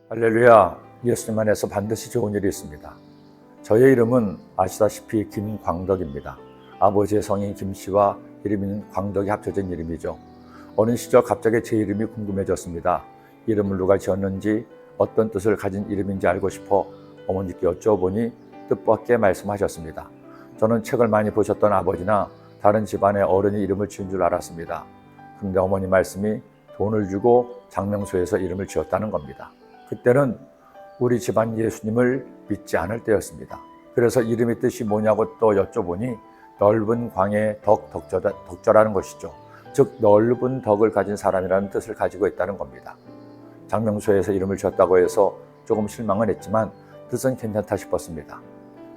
할렐루야, 예수님 안에서 반드시 좋은 일이 있습니다. 저의 이름은 아시다시피 김광덕입니다. 아버지의 성인 김씨와 이름인 광덕이 합쳐진 이름이죠. 어린 시절 갑자기 제 이름이 궁금해졌습니다. 이름을 누가 지었는지, 어떤 뜻을 가진 이름인지 알고 싶어 어머니께 여쭤보니 뜻밖의 말씀하셨습니다. 저는 책을 많이 보셨던 아버지나 다른 집안의 어른이 이름을 지은 줄 알았습니다. 그런데 어머니 말씀이 돈을 주고 장명소에서 이름을 지었다는 겁니다. 그때는 우리 집안 예수님을 믿지 않을 때였습니다. 그래서 이름의 뜻이 뭐냐고 또 여쭤보니 넓은 광의 덕저라는 것이죠. 즉 넓은 덕을 가진 사람이라는 뜻을 가지고 있다는 겁니다. 장명소에서 이름을 지었다고 해서 조금 실망은 했지만 뜻은 괜찮다 싶었습니다.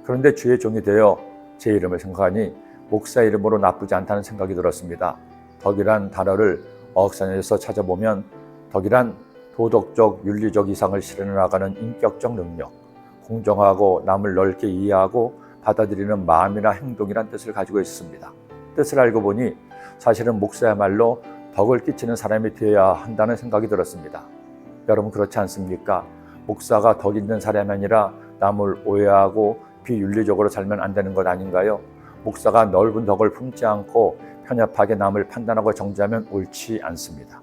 그런데 주의 종이 되어 제 이름을 생각하니 목사 이름으로 나쁘지 않다는 생각이 들었습니다. 덕이란 단어를 어학산에서 찾아보면 덕이란 도덕적, 윤리적 이상을 실현해 나가는 인격적 능력, 공정하고 남을 넓게 이해하고 받아들이는 마음이나 행동이란 뜻을 가지고 있습니다. 뜻을 알고 보니 사실은 목사야말로 덕을 끼치는 사람이 되어야 한다는 생각이 들었습니다. 여러분 그렇지 않습니까? 목사가 덕 있는 사람이 아니라 남을 오해하고 비윤리적으로 살면 안 되는 것 아닌가요? 목사가 넓은 덕을 품지 않고 편협하게 남을 판단하고 정죄하면 옳지 않습니다.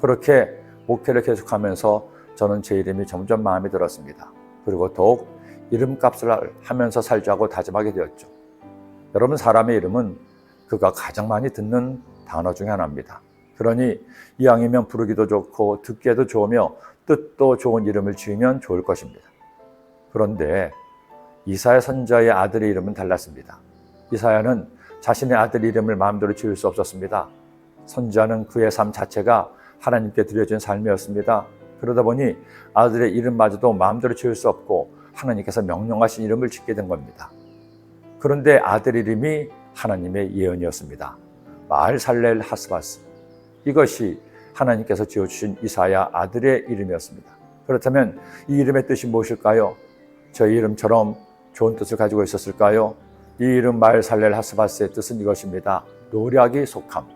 그렇게 목회를 계속하면서 저는 제 이름이 점점 마음에 들었습니다. 그리고 더욱 이름값을 하면서 살자고 다짐하게 되었죠. 여러분 사람의 이름은 그가 가장 많이 듣는 단어 중에 하나입니다. 그러니 이왕이면 부르기도 좋고 듣기에도 좋으며 뜻도 좋은 이름을 지으면 좋을 것입니다. 그런데 이사야 선지자의 아들의 이름은 달랐습니다. 이사야는 자신의 아들 이름을 마음대로 지을 수 없었습니다. 선지자는 그의 삶 자체가 하나님께 드려진 삶이었습니다. 그러다 보니 아들의 이름마저도 마음대로 지을 수 없고 하나님께서 명령하신 이름을 짓게 된 겁니다. 그런데 아들 이름이 하나님의 예언이었습니다. 마알살렐 하스바스, 이것이 하나님께서 지어주신 이사야 아들의 이름이었습니다. 그렇다면 이 이름의 뜻이 무엇일까요? 저희 이름처럼 좋은 뜻을 가지고 있었을까요? 이 이름 마알살렐 하스바스의 뜻은 이것입니다. 노략이 속함.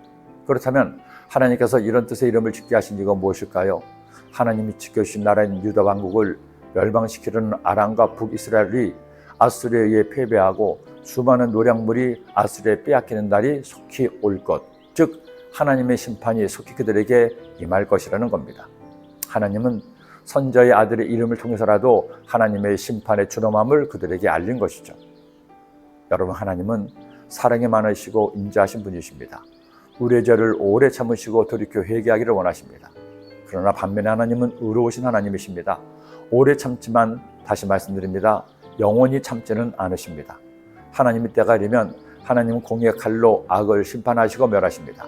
그렇다면 하나님께서 이런 뜻의 이름을 짓게 하신 이유가 무엇일까요? 하나님이 지켜주신 나라인 유다 왕국을 멸망시키려는 아람과 북이스라엘이 아수르에 의해 패배하고 수많은 노략물이 아수르에 빼앗기는 날이 속히 올 것, 즉 하나님의 심판이 속히 그들에게 임할 것이라는 겁니다. 하나님은 선지자의 아들의 이름을 통해서라도 하나님의 심판의 준엄함을 그들에게 알린 것이죠. 여러분 하나님은 사랑이 많으시고 인자하신 분이십니다. 우리의 죄를 오래 참으시고 돌이켜 회개하기를 원하십니다. 그러나 반면에 하나님은 의로우신 하나님이십니다. 오래 참지만 다시 말씀드립니다. 영원히 참지는 않으십니다. 하나님의 때가 이르면 하나님은 공의의 칼로 악을 심판하시고 멸하십니다.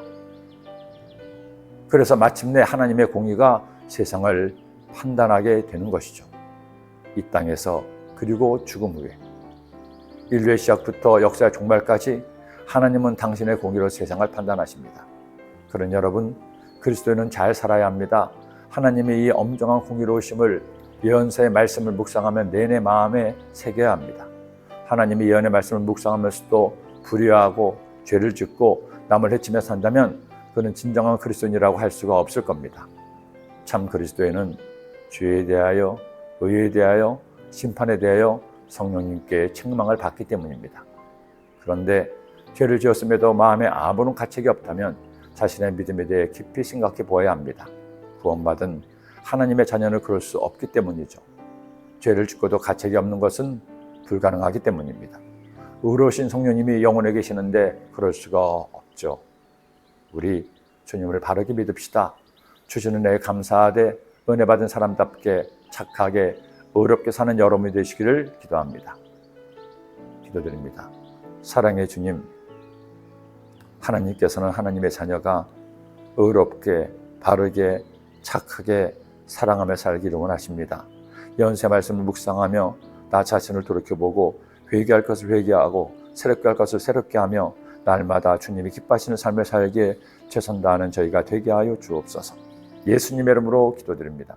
그래서 마침내 하나님의 공의가 세상을 판단하게 되는 것이죠. 이 땅에서 그리고 죽음 후에 인류의 시작부터 역사의 종말까지 하나님은 당신의 공의로 세상을 판단하십니다. 그런 여러분, 그리스도인은 잘 살아야 합니다. 하나님의 이 엄정한 공의로우심을 예언서의 말씀을 묵상하면 내내 마음에 새겨야 합니다. 하나님의 예언의 말씀을 묵상하면서도 불의하고 죄를 짓고 남을 해치며 산다면 그는 진정한 그리스도인이라고 할 수가 없을 겁니다. 참 그리스도인은 죄에 대하여, 의에 대하여, 심판에 대하여 성령님께 책망을 받기 때문입니다. 그런데 죄를 지었음에도 마음에 아무런 가책이 없다면 자신의 믿음에 대해 깊이 생각해 보아야 합니다. 구원받은 하나님의 자녀는 그럴 수 없기 때문이죠. 죄를 짓고도 가책이 없는 것은 불가능하기 때문입니다. 의로우신 성령님이 영혼에 계시는데 그럴 수가 없죠. 우리 주님을 바르게 믿읍시다. 주시는 은혜에 감사하되 은혜 받은 사람답게 착하게 의롭게 사는 여러분이 되시기를 기도합니다. 기도드립니다. 사랑의 주님, 하나님께서는 하나님의 자녀가 의롭게 바르게 착하게 사랑하며 살기를 원하십니다. 연세 말씀을 묵상하며 나 자신을 돌이켜보고 회개할 것을 회개하고 새롭게 할 것을 새롭게 하며 날마다 주님이 기뻐하시는 삶을 살기에 최선 다하는 저희가 되게 하여 주옵소서. 예수님의 이름으로 기도드립니다.